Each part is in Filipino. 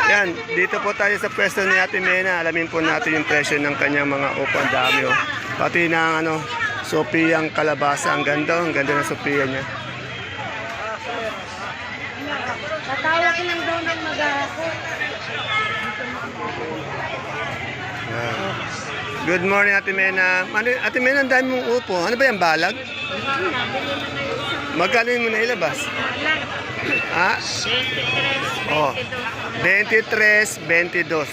Yan, dito po tayo sa pwesto ni Ate Mena. Alamin po natin yung presyo ng kanyang mga upo. Ang dami oh. Pati ng Sophia ang kalabasa. Ang ganda ng Sophia niya. Tatawag lang daw ng mag-ako. Good morning, Ate Mena. Ate Mena, ang dami mong upo. Ano ba yan, balag? Magkano mo na ilabas? Ah? 23, Oh, 23, 22.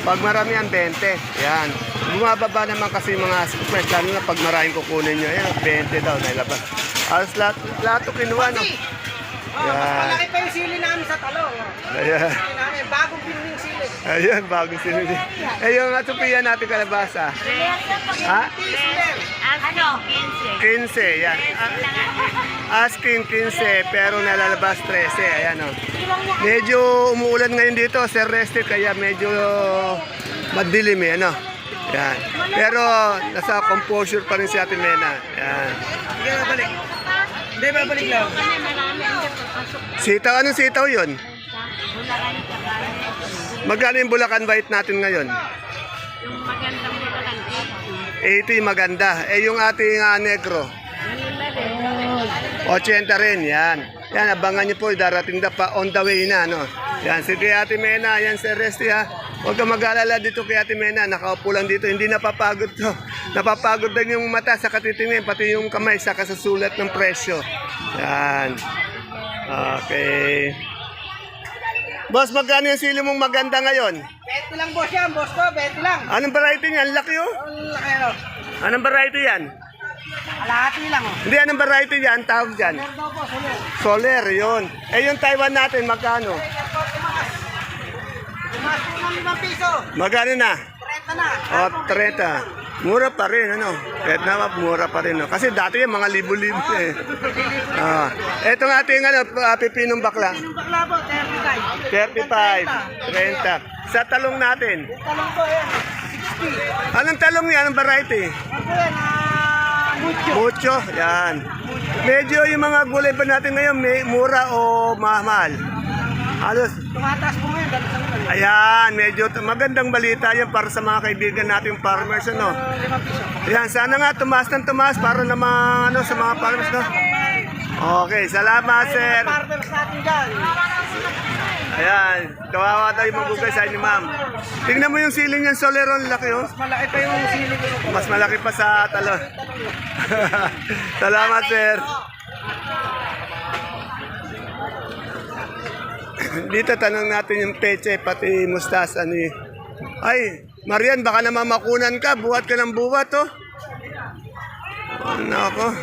Pag marami yan, 20. Yan. Bumababa naman kasi mga squares, lalo na pag maraming kukunin nyo. Yan, 20 daw na ilabas. Alas lahat ito kinuha, no? Yan. Malaki pa yung sili namin sa talo. Ayan. Bagong pinuling sili. Ayan, bagong sinuli. Eh, yung Sophia natin kalabasa. Ha? Ano? 15, yan. Asking 15, pero nalalabas 13. Ayan, oh. Medyo umuulan ngayon dito, Sir Rested, kaya medyo madilim, eh, ano. Yan. Pero nasa composure pa rin si Ate Mena. Yan. Hindi babalik. Hindi babalik lang. Sitaw, anong sitaw yun? Magkano yung Bulacan White natin ngayon? Yung magandang bulakan 80 maganda. Eh, yung ating negro? 80 rin, yan. Yan, abangan niyo po, darating na pa on the way na, no? Yan, sige Ate Mena, yan Sir Resty, ha? Huwag kang mag-alala dito kay Ate Mena, nakaupo lang dito, hindi napapagod to. Napapagod din yung mata sa katitingin, pati yung kamay sa kasasulat ng presyo. Yan. Okay. Boss, magkano yung sili mong maganda ngayon? 20 lang boss yan, boss ko, 20 lang. Anong variety niyan? Laki, oh. Ano? Anong variety yan? Kalahati lang oh. Hindi, anong variety yan? Tawag dyan? Ito po, sulo. Soler, yun. Eh, yung Taiwan natin, magkano? Tumas po ng 5 piso. Magkano na? 30 na. O, 30. Mura pa rin, ano? Kahit na mura pa rin, no? Kasi dati yung mga libo-libo, eh. Etong ating, pipinong bakla. Yung bakla po, 35. 35, 30. Sa talong natin. Yung talong po yan, 60. Anong talong yan? Anong variety? Ano po yan, mucho. Mucho, yan. Medyo yung mga gulay ba natin ngayon, may mura o mahal? Halos. Tumataas po ngayon, dahil sa ngayon. Ayan, medyo magandang balita yan para sa mga kaibigan nating farmers, ano? 5 piso. Ayan, sana nga tumaas ng tumaas para naman, sa mga farmers, no? Okay, salamat, sir. Partners natin dyan. Ayan, kawawa tayo magugay sa inyo, ma'am. Tingnan mo yung siling ng Soleron, laki, oh. Malaki pa yung sili ko. Mas malaki pa sa talon. Salamat, sir. Dito tanong natin yung peche pati mustasa ni... Ay, Marian, baka naman makunan ka. Buhat ka ng buhat, oh. Nako.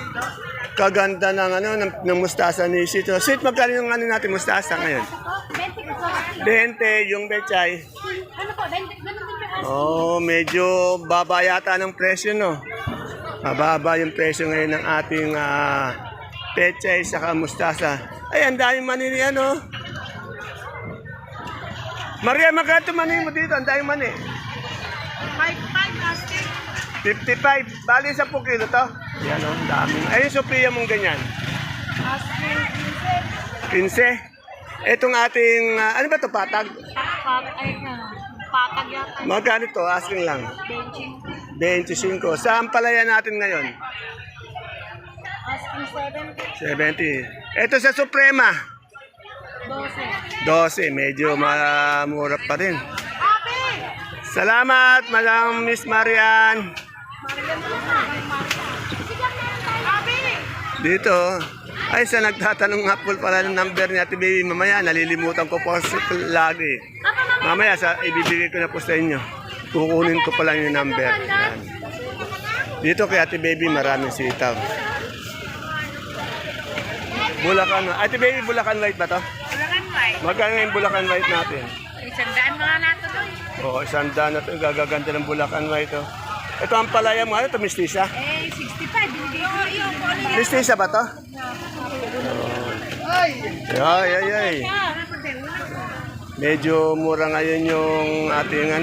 Kaganda ng mustasa ni Sito. Sit, magkano yung natin mustasa ngayon? 20 yung bechay. Ano po? 20. Oh, medyo baba yata ng presyo, no? Mababa yung presyo ngayon ng ating pechay sa mustasa. Ay, ang dami mani ano. Maria, magkano mani mo dito? Ang dami mani. 5 plastic. 55. Bali sa kilo to. Yan, oh, ang dami. Ay, yung Sophia mong ganyan. Asking 15. Etong ating, ano ba to patag? Patag yata. Magkano to? Asking lang. 25. 25. Saan palaya natin ngayon? Asking 70. 70. Ito sa Suprema. 12. 12. Medyo mura pa rin. Abe! Salamat, Madam Miss Marian. Abe! Dito. Ay, sa nagtatanong nga po pala ng number ni Ate Baby. Mamaya, nalilimutan ko po lagi. Mamaya, ibibigay ko na po sa inyo. Kukunin ko pala yung number. Yan. Dito kay Ate Baby, maraming sitaw. Bulacan. Ate Baby, Bulacan White ba to? Bulacan White. Magkano yung Bulacan White natin? 100 mga nato doon. Oo, 100 na ito. Gagaganda ng Bulacan White. Oh. Ito ang palaya mo. Ano ito, mistisa? 65. Binigay ko yung Mistisa ba to? Ay, ay, ay. Medyo mura ngayon yung ating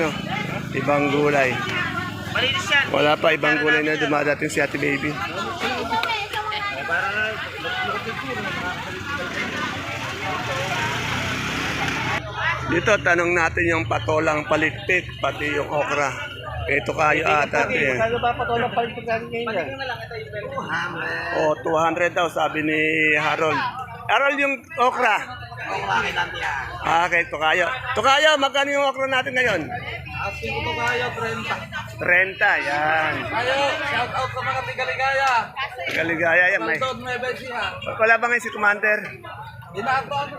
ibang gulay. Wala pa ibang gulay na dumadating si Ate Baby. Dito, tanong natin yung patolang palitpik, pati yung okra. Ito kayo ata. Eh. Kaya ba patulang palit pagkain ngayon? O, 200 daw, sabi ni Harold. Harold, yung okra. Okay, Tokayo. Tokayo, magkano yung okra natin ngayon? Asking ko kayo, 30. 30, yan. Kayo, shout out sa mga tigaligaya. Kaligaya yan. May. Saldod, may siya. Wala ba ngayon si Commander? Ginagawa ko.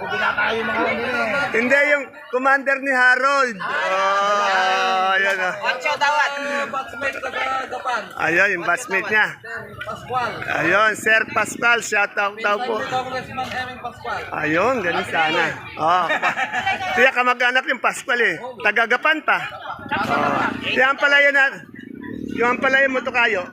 Binatayo mga kanila. Hindi, yung Commander ni Harold. Oh, ayan o. Watcho dawat. Batchmate ka sa Japan. Ayun, yung batchmate niya. Pascual. Ayun, Sir Pascal, shout out daw po. Congressman Emin Pascual. Ayun, ganun sana. Oh, tiyak ka mag-anak yung Pascal eh. Tagagapan pa. Oh. Tiyan pala yun na. Yung pala mo to kayo.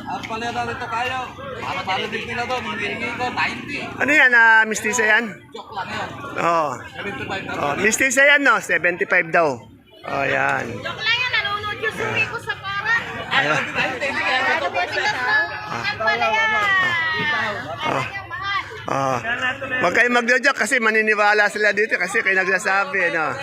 Ang pala na rito kayo. Para palibig nila doon. Hindi ko 90. Ano yan, mistisa yan? Joke lang yun. Oh. 75 na. Oh, mistisa yan no, 75 daw. Oh, yan. Joke lang yan, nanonood yung suwi ko sa para. Ayun. Ano po sila sa? Ang pala yan. Oh. Oh. Huwag kayong magjo-joke kasi maniniwala sila dito kasi kayo nagsasabi, no?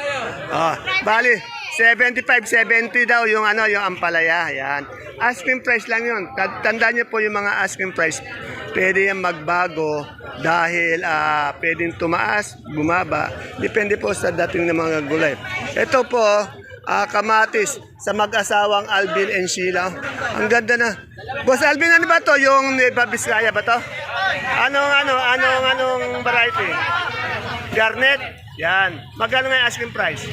Oh. Bali, 75-70 daw yung ano, yung ampalaya. Yan. Asking price lang yun. Tandaan niyo po yung mga asking price. Pwede yan magbago dahil pwedeng tumaas, bumaba. Depende po sa dating ng mga gulay. Ito po, kamatis sa mag-asawang Alvin and Sheila. Ang ganda na. Boss Alvin, ano ba to? Yung Nueva Vizcaya ba to? Anong variety? Garnet? Yan. Magkano nga yung asking price?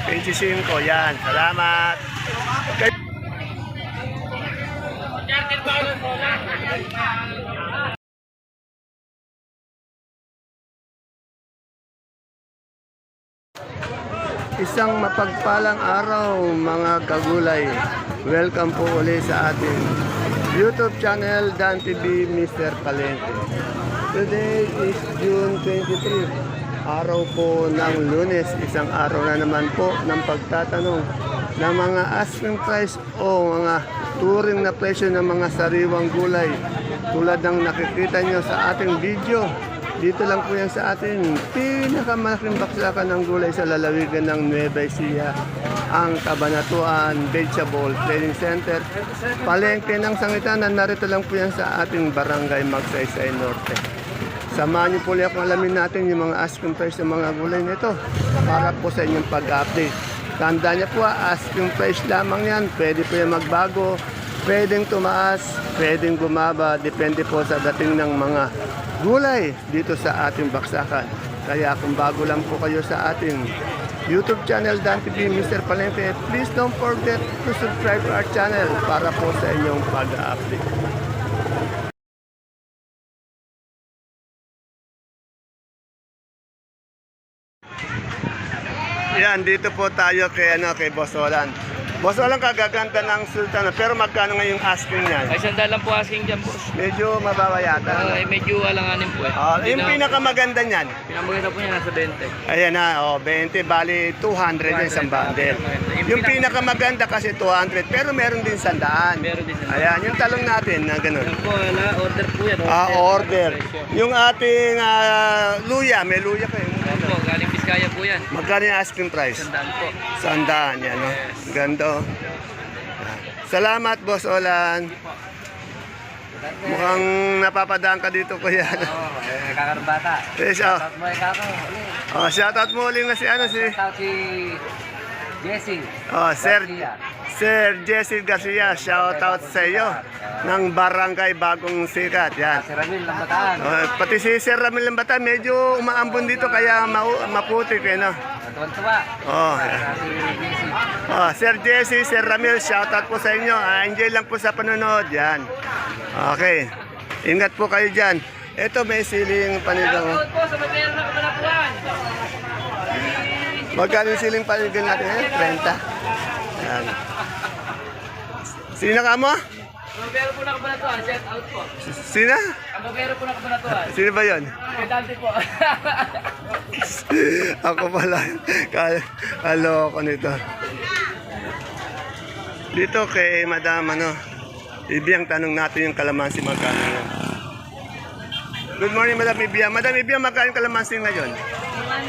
25. Yan. Salamat. Okay. Isang mapagpalang araw mga kagulay. Welcome po ulit sa ating YouTube channel Dan TV Mr. Palengke. Today is June 23. Araw po ng Lunes, isang araw na naman po ng pagtatanong ng mga asking price o mga turing na presyo ng mga sariwang gulay. Tulad ng nakikita nyo sa ating video, dito lang po yan sa ating pinakamalaking baksakan ng gulay sa lalawigan ng Nueva Ecija, ang Cabanatuan Vegetable Trading Center, Palengke ng Sangitan. Narito lang po yan sa ating barangay Magsaysay Norte. Samahan niyo po ulit kung alamin natin yung mga asking price ng mga gulay nito para po sa inyong pag-update. Tandaan niyo po, asking price lamang yan. Pwede po yan magbago, pwedeng tumaas, pwedeng bumaba. Depende po sa dating ng mga gulay dito sa ating baksakan. Kaya kung bago lang po kayo sa ating YouTube channel Dan TV Mr. Palengke, please don't forget to subscribe to our channel para po sa inyong pag-update. Yan, dito po tayo kay Boss Olan. Boss Olan, kagaganda ng sultan, pero magkano nga yung asking niyan? Ay, sandal lang po asking dyan, boss. Medyo mababa yata. Medyo alanganin po eh. Yung pinakamaganda niyan. Pinamaganda po niya nasa 20. Ayan na, 20, bali 200 yung isang bundle. Yung pinakamaganda kasi 200, pero meron din 100. Meron din 100. Ayan, yung talong natin na ganun. Yan po, order po yan. Order. Yung ating luya, may luya kayo. Yan po, galing Biskaya po yan. Magkano yung asking price? Sandal po. 100, yan, no? Ganda, oh. Salamat, Boss Olan. Mukhang napapadaan ka dito, kuya. Kakarbata. Yes, oh. Shoutout mo ulit na si Jesse. Sir Jesse Garcia, shoutout sa iyo ng Barangay Bagong Sikat. Yan. Si Ramil ng Bataan. Pati si Sir Ramil ng Bataan, medyo umaambon dito kaya maputi kayo, no? Tuwan-tuwa. Sir Jesse, Sir Ramil, shoutout po sa inyo. Enjoy lang po sa panonood. Yan. Okay. Ingat po kayo dyan. Ito may siling panigang. Shoutout po sa Mabayaro na Kabanapuan. Magkano yung siling panigang natin? 30. Yan. Sino ka mo? Mabayaro po na Kabanapuan, shout out po. Sino? Ang Mabayaro po na Kabanapuan. Sino ba yun? Dante po. Ako pala. Kaloko nito. Dito kay Madam, Ibiyang, tanong natin yung kalamansi magkano yan. Good morning, Madam Ibiyang. Madam Ibiyang, magkano yung kalamansi ngayon? 150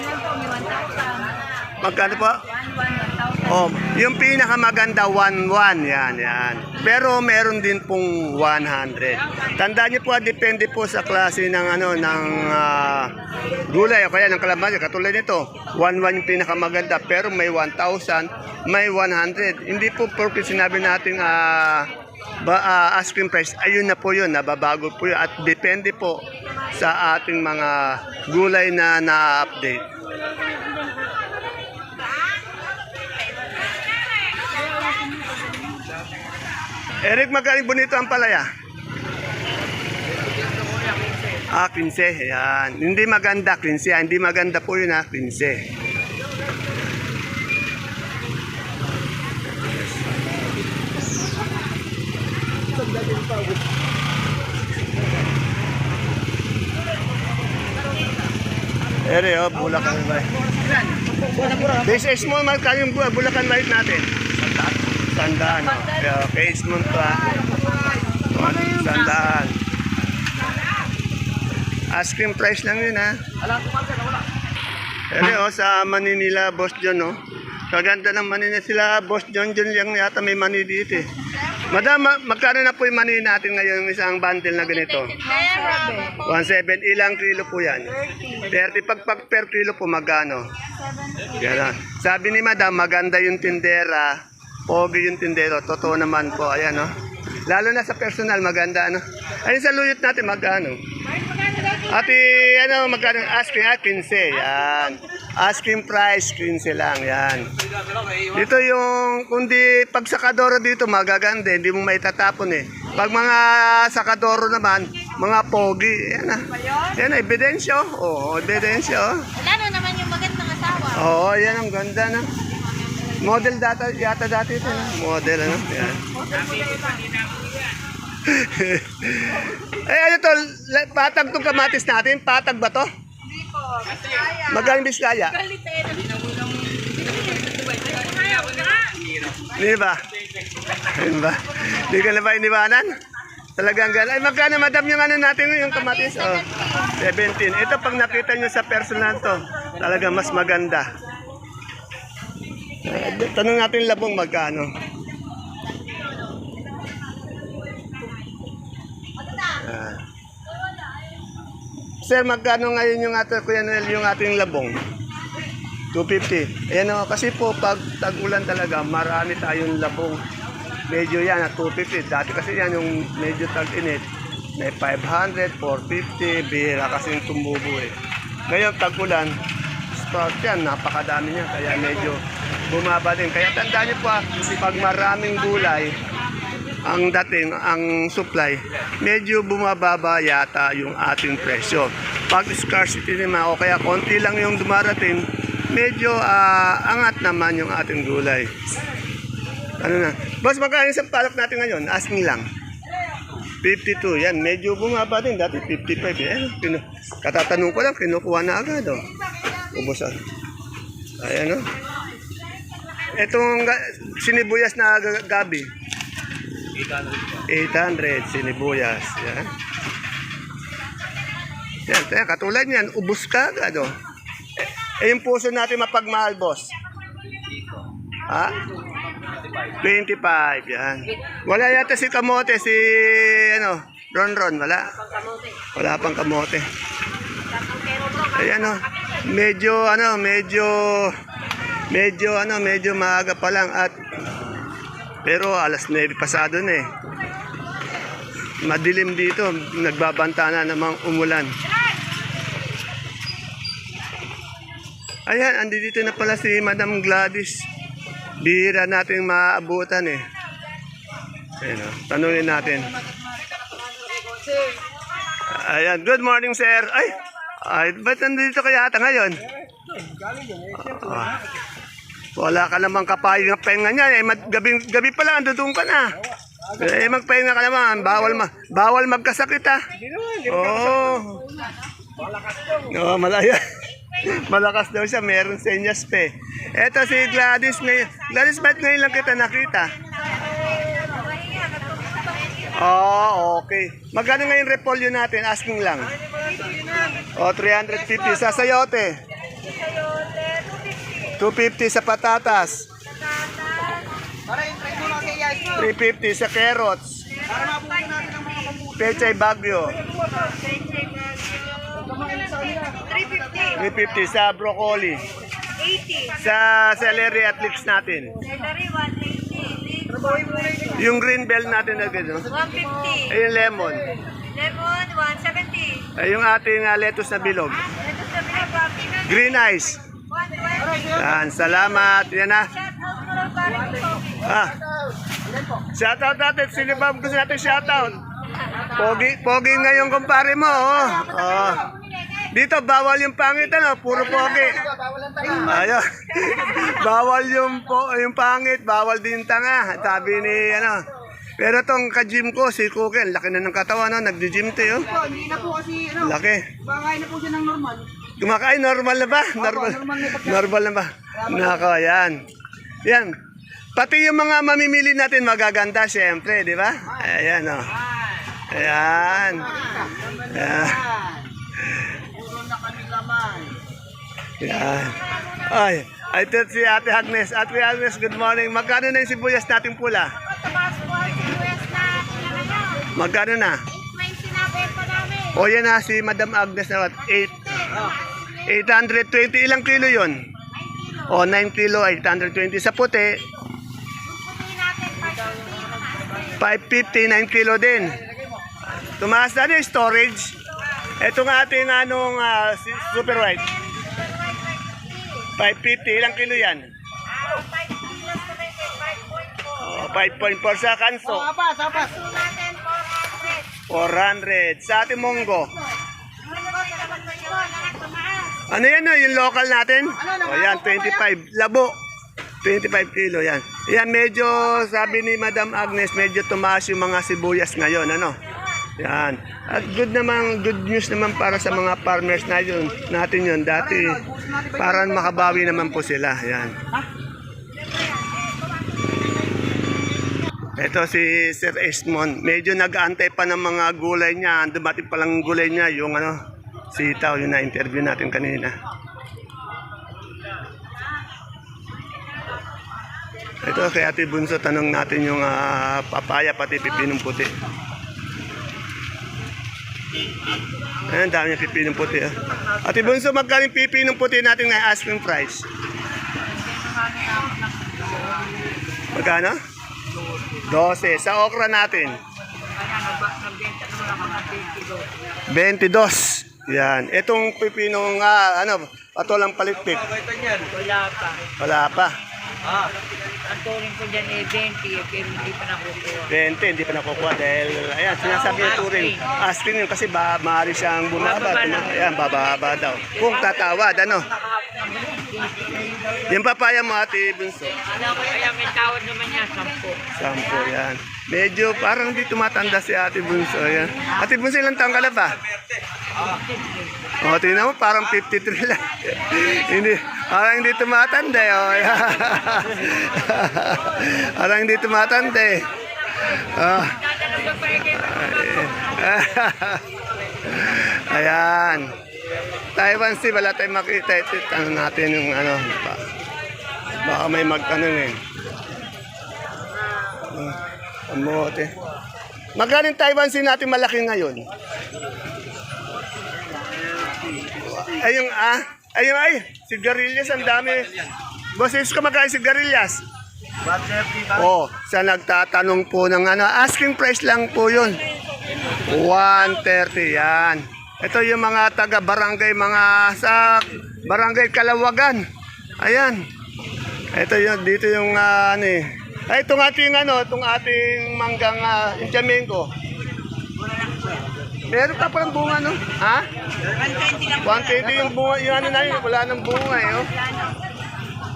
Magkano po? Oh, yung pinakamaganda 11 yan, yan. Pero meron din pong 100. Tandaan niyo po, depende po sa klase ng gulay o kaya ng kalamansi. Katulad nito, 11 yung pinakamaganda pero may 1,000, may 100. Hindi po porque sinabi natin ice cream price, ayun na po yun, nababago po yun at depende po sa ating mga gulay na na-update. Eric, magkano bonito ang palaya? 15. Yan. Hindi maganda, 15. Hindi maganda po yun, 15. Ere, Bulacan White. This is small, magkano yung Bulacan White natin? Sandaan. Okay, small pa. Sandaan. Ice cream price lang yun, ha? Ere, sa mani nila, Boss John, no? Kaganda ng mani na sila, Boss John lang yata may mani dito, eh. Madam, magkano na po yung mani natin ngayon, isang bundle na ganito? 1.7. Ilang kilo po yan? 30. Pag per kilo po, magkano? Yan. Sabi ni Madam, maganda yung tindera, pogi yung tindero. Totoo naman po, ayan, no? Lalo na sa personal, maganda, ano? Ayun sa luyot natin, magkano? Ati, magkano? Asking, 15. Yan. Asking price, 15 lang. Yan. Dito yung, kundi pag sakadoro dito, magaganda. Hindi mo maitatapon, eh. Pag mga sakadoro naman, mga pogi. Yan, ah. Yan, ebidensyo. Oo, ebidensyo. Lalo naman yung magandang asawa. Oo, yan ang ganda, no? Model yata dati ito, no? Model, ano? Yan. Ano to? Patag tong kamatis natin? Patag ba to? Hindi po. Magaling Biskaya? Hindi ba? Hindi ba? Hindi ka na ba iniwanan? Talagang gano'n. Ay, magkano madam yung natin yung kamatis? Oh, 17. Ito pag nakita nyo sa personal to, talaga mas maganda. Tanong natin labong magkano. Sir, magkano ngayon yung Kuya Noel, yung ating labong? 250. Ayan o, kasi po pag tag-ulan talaga, marami tayong labong. Medyo yan, 250. Dati kasi yan yung medyo tag-init. May 500, 450, bihira kasi yung tumubo eh. Ngayon, tag-ulan, sprout yan, napakadami niya. Kaya medyo bumaba din. Kaya tandaan niyo po, pag maraming gulay, ang dating, ang supply, medyo bumababa yata yung ating presyo. Pag scarcity naman o kaya konti lang yung dumarating, medyo angat naman yung ating gulay. Ano na? Boss, magkano sa palok natin ngayon? Asking lang. 52. Yan, medyo bumaba din. Dati 55. Katatanong ko lang, kinukuha na agad. Oh. Ubos. Ayan, oh. Itong sinibuyas na gabi. 800 sinibuyas. Yan. Yan, katulad niyan, ubos ka agad. Oh. Yung puso natin mapagmahal, boss. Ha? 25. Yan. Wala yata si kamote, si Ron, wala. Wala pang kamote. Ayan, medyo maaga pa lang at pero alas 9 pasado na eh. Madilim dito, nagbabanta na namang umulan. Ayan, andito na pala si Madam Gladys. Bihira natin maabutan eh. Ayan, tanungin natin. Ayan, good morning sir. Ay, ba't nandito kaya ata ngayon? Wala ka namang kapayang penga niya. Gabi pa lang, andudong ka na. Magpahinga ka naman. Bawal magkasakit, ha? Oo. Oh, malaya. Malakas daw siya. Meron senyas pa eh. Eto si Gladys. Gladys, ba't ngayon lang kita nakita? Oh, okay. Magkano ngayon repolyo natin? Asking lang. Oh, 350 sa sayote. Sayote, 250. 250 sa patatas. Patatas. 350 sa carrots. Pechay Bagyo. 350 sa broccoli. 80. Sa celery at leeks natin. Celery, 180. Yung green bell natin na gano'n. 150. Ay, yung lemon. Lemon, 170. Ay, yung ating lettuce na bilog. Ito sa Pilipinas, Green ice. 120. Yan, salamat. Yan na. Shout out ko lang pare ko. Shoutout natin. Sino ba gusto natin shoutout? Pogi ngayon kumpare mo. Oh. Oh. Dito, bawal yung pangit, ano? Puro pogi. Ayun. Bawal yung pangit, bawal din yung tanga. Sabi ni, ano. Pero tong ka-gym ko, si Kuken, laki na ng katawan, no? Nagdi-gym to, yun. Hindi na po kasi, Laki. bangay na po siya ng normal. Kumakain, normal na ba? Normal na ba? Nako, yan. Yan. Pati yung mga mamimili natin magaganda, syempre, di ba? Ayan, oh. Ayan. Ayan. Puro na kami laman. Yan. Ay, ito si Ate Agnes. Ate Agnes, good morning. Magkano na yung sibuyas nating pula? Tumaas po ang sibuyas na ngayon. Magkano na? May sinabi pa namin. O yan na, si Madam Agnes na 820. Ilang kilo yon? 9 kilo. O, 9 kilo, 820. Sa puti, Puputi natin 550, 9 kilo din. Tumaas na rin storage. Itong ating super white. 550, ilang kilo yan? 5 kilos na rin, 5.4. O, 5.4 sa kanso. Apas. Puso natin 400. 400. Sa ating monggo. Tumaas. Ano yan, no? Yung local natin? O yan, 25. Labo. 25 kilo yan. Yan, medyo, sabi ni Madam Agnes, medyo tumaas yung mga sibuyas ngayon, ano? Yan. At good news naman para sa mga farmers natin yun. Dati, parang makabawi naman po sila. Yan. Ito si Sir Esmond, medyo nag-aantay pa ng mga gulay niya. Dumating pa lang gulay niya, yung sitaw, yung na-interview natin kanina. Ito kay Ate Bunso, tanong natin yung papaya pati pipinong puti. Ayan, dami yung pipinong puti. Ate Bunso, magkano yung pipinong puti natin na asking price? Magkano? 12. Sa okra natin? 22. Yan. Itong pipinong, patolang palitpik. Wala pa. Ang turing ko dyan eh 20, pero hindi pa nakukuha. 20, hindi pa nakukuha dahil, ayan, sinasabi yung turing. Asking yun kasi maaari siyang bumaba. Ayan, bababa daw. Kung tatawad, ano? Yung papaya mo, Ate Bunso. Kaya may tawad naman niya, 10. 10, yan. Medyo parang di tumatanda si Ate Bunso. Ayan. Ate Bunso, ilang taong ka na ba? O, tingnan mo, parang 53 lang. Hindi, parang hindi tumatanda. O. Parang hindi tumatanda eh. Oh. Ayan. Taiwan Sea, wala tayong makita. Ito, tanong natin yung baka may magtanong eh. Kamote. Magkano yung Taiwan Sea natin malaki ngayon? Ay, sigarilyas, ang dami. Boss, ka magkano sigarilyas? 130 ba? Oh, sa nagtatanong po ng asking price lang po yun. 130, yan. Ito yung mga taga-barangay, mga sa barangay Kalawagan. Ayan. Ito yung, dito yung Ay, itong ating manggang Intiamenco. Meron pa palang bunga, no? Ha? 120 yung bunga, yung na yun, wala nang bunga eh, oh.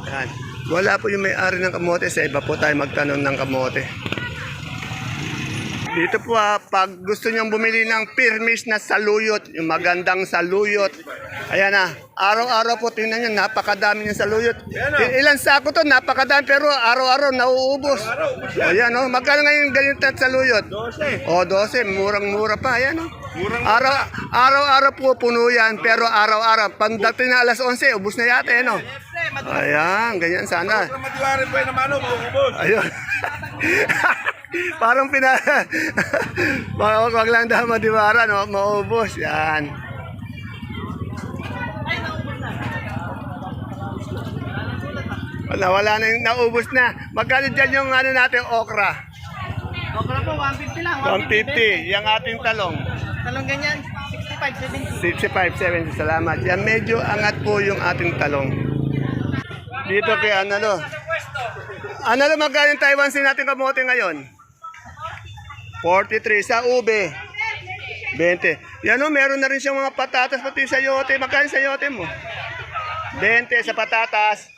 Yan. Wala po yung may-ari ng kamote, sa iba po tayo magtanong ng kamote. Dito po pag gusto nyong bumili ng permis na saluyot, yung magandang saluyot, ayan na, araw-araw po tingnan nyo, napakadami ng saluyot. Ilan sako to, napakadami, pero araw-araw nauubos. Ayan o, magkano ngayon ganyan na saluyot? 12. O, 12, murang-mura pa, ayan o. Araw-araw po puno yan, pero araw-araw, pagdating na alas 11, ubus na yata, ano? Ayan, ganyan sana. Matiwarin pa yung naman, ubos. Ayun. Parang wag lang daw madiwara, no? Maubos. Yan. Wala na yung naubos na. Magkano dyan yung ano natin, okra? Okra po, 150 lang. 150. Yung ating talong. Talong ganyan, 65, 70. 65, 70. Salamat. Yan, medyo angat po yung ating talong. Dito kay Analo. Analo, magkano yung Taiwan sin natin kamote ngayon? 43 sa ube. 20. Yan o, meron na rin siyang mga patatas pati sayote. Magkano sayote mo? 20 sa patatas.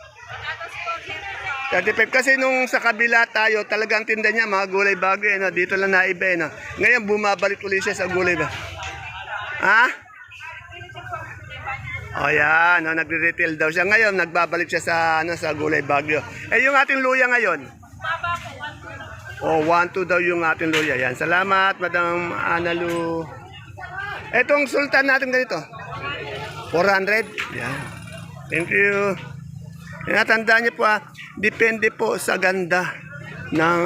35. Kasi nung sa kabila tayo, talagang tinda niya mga gulay bago. No? Dito lang naiba. No? Ngayon, bumabalik ulit siya sa gulay ba? Ha? O yan, no, nagre-retail daw siya. Ngayon, nagbabalik siya sa gulay bagyo. Eh, yung ating luya ngayon? O, 1-2 daw yung ating luya. Yan, salamat, Madam Analu. Etong sultan natin ganito? 400? Yan. Thank you. Tandaan niyo po depende po sa ganda ng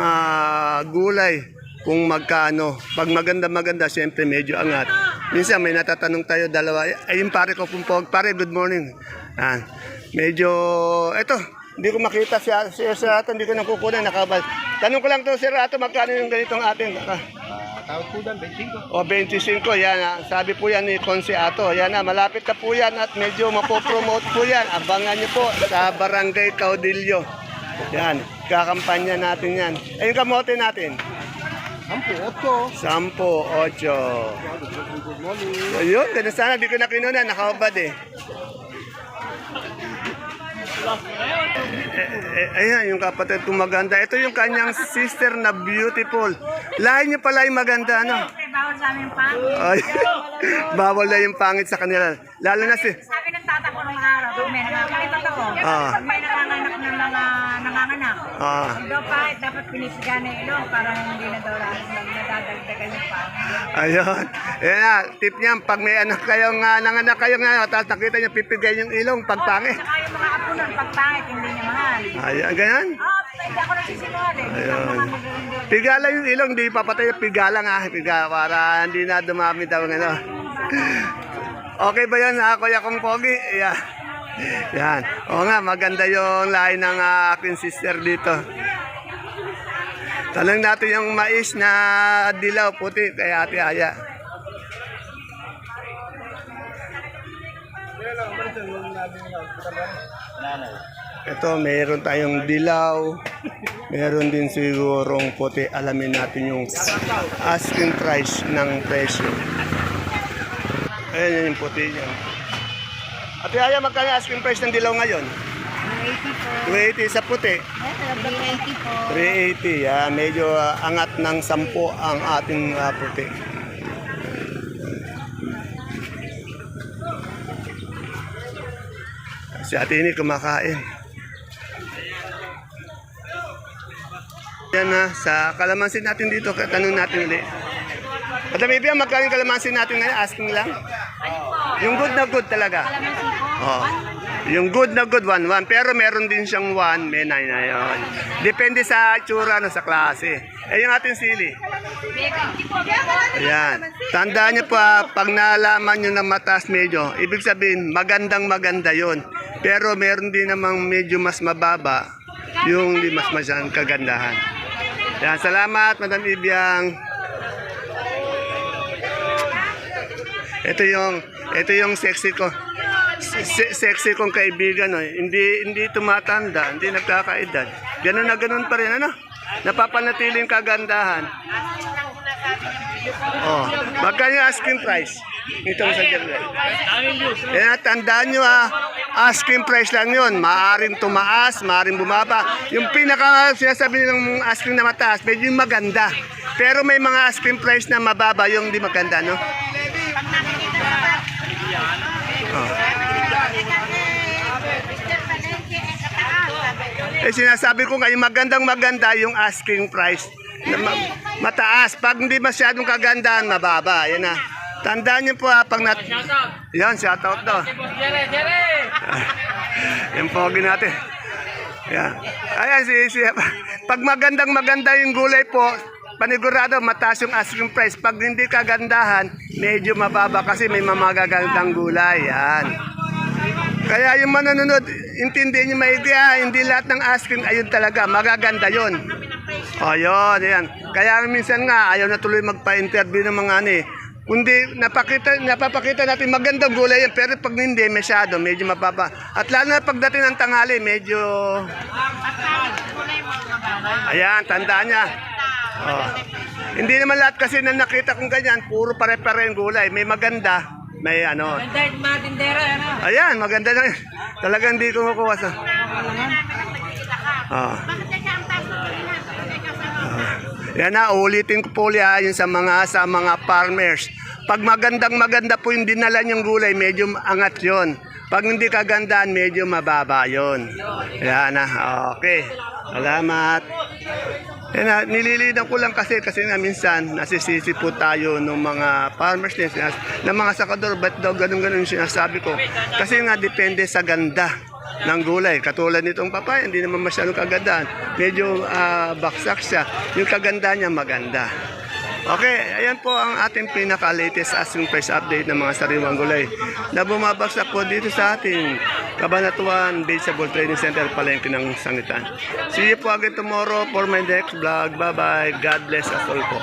gulay kung magkano. Pag maganda, siyempre medyo angat. Minsan may natatanong tayo dalawa. Ay, yung pare ko pumpog. Pare, good morning. Medyo, eto, hindi ko makita si Rato, hindi ko nakukunan, nakabal. Tanong ko lang to, si Rato, magkano yung ganitong atin? Tawag po dan, 25. O, 25, yan. Sabi po yan ni Consiato. Yan na, malapit na po yan at medyo mapopromote po yan. Abangan niyo po sa Barangay Caudillo. Yan, kakampanya natin yan. Eh, yung kamote natin? 10, 8. Ayun, ganun sana. Di ko na kinunan. Nakahubad eh. Ayan, yung kapatid kong maganda. Ito yung kanyang sister na beautiful. Lahi niyo pala yung maganda, ano? Bawal sa amin pangit. Ay, bawal na yung pangit sa kanila. Lalo na si... Sabi ng tata ko nung araw, kung may nakakita ko, pag may nanganganak ng mga nanganganak, daw pangit, dapat pinisigan ng ilong para hindi na daw nadadagdagan yung pangit. Ayun. Ayan na, tip niya, pag may anak kayong nanganak kayo nga, tapos nakita niyo pipigay yung ilong pag pangit. Saka yung mga apo nun, pag pangit, hindi niya mahal. Ayan, ganyan. Hindi ako nagsisinungaling. Ayun. Pigala yung ilong, di papatay. Pigala nga, para hindi na dumami daw ng ano. Okay ba yan, kuya kong pogi? Yan. Yan. Oo nga, maganda yung lahi ng aking sister dito. Tanong natin yung mais na dilaw puti kay Ate Aya. Ito, meron tayong dilaw. Meron din sigurong puti. Alamin natin yung asking price ng presyo. Ayan yung puti niya. Ate Aya, magkano asking price ng dilaw ngayon? 280 sa puti. 380 po. 380. Medyo angat ng 10 ang ating puti. Si Ate ini kumakain. Yan na, sa kalamansin natin dito, tanong natin ulit. At maybe magkano yung kalamansin natin ngayon, asking lang? Yung good na good talaga. Oh. Yung good na good, 1-1. Pero meron din siyang 1, may 9 na yun. Depende sa tsura, no, sa klase. Eh, yung ating sili. Ayan. Tandaan niyo pa, pag nalaman nyo na mataas medyo, ibig sabihin, magandang maganda yon. Pero meron din namang medyo mas mababa, yung di mas masyadong kagandahan. Ayan, salamat, Madam Ibiang. Ito yung sexy ko. Sexy kong kaibigan, no? Hindi tumatanda, hindi nagkakaedad. Ganun na ganun pa rin, ano? Napapanatiling kagandahan. Oh, magkano yung asking price? Itong sa Gerwell. Yan, tandaan nyo asking price lang yun. Maaring tumaas, maaring bumaba. Yung pinaka sinasabi ng asking na mataas, medyo yung maganda. Pero may mga asking price na mababa yung di maganda, no? Pag nakikita mo ba? Oh. Mr. Palengke, kataas. Eh sinasabi ko ngayon maganda yung asking price. Na mataas. Pag hindi masyadong kagandahan, mababa. Yan na. Tandaan niyo po ha, pag yan, shoutout daw. Si Boss Jerry, Jerry! Yung pogi natin. Yan. Ayan, pag maganda yung gulay po, panigurado, mataas yung asking price. Pag hindi kagandahan, medyo mababa kasi may mamagagandang gulay. Yan. Kaya yung manonood, intindihin nyo maigi hindi lahat ng asking, ayun talaga, magaganda yun. O yun, yan. Kaya minsan nga, ayaw na tuloy magpa-interview ng mga kundi napapakita natin magandang gulay yan, pero pag hindi, masyado, medyo mababa. At lalo na pagdating ng tanghali, medyo... Ayan, tandaan niya. Oh. Hindi naman lahat kasi na nakita kong ganyan, puro pare-pare yung gulay. May maganda, may ano. Ganda yung mga tindera, ano? Ayan, maganda na yun. Talagang hindi ko makuha sa... Oh. Yan na, ulitin ko po yun sa mga farmers. Pag maganda po yung dinala niyong gulay, medyo angat yon. Pag hindi kagandaan, medyo mababa yon. Yan na, okay. Salamat. Yan na, nililinaw ko lang kasi na minsan nasisisi po tayo ng mga farmers din, ng mga sakador, ba't daw ganun-ganun yung sinasabi ko. Kasi nga depende sa ganda ng gulay. Katulad nitong papaya, hindi naman masyadong kagandaan. Medyo baksak siya. Yung kagandaan niya maganda. Okay, ayan po ang ating pinaka-latest asking price update ng mga sariwang gulay na bumabagsak po dito sa ating Cabanatuan Vegetable Trading Center, Palengke ng Sangitan. See you po again tomorrow for my next vlog. Bye-bye. God bless us all po.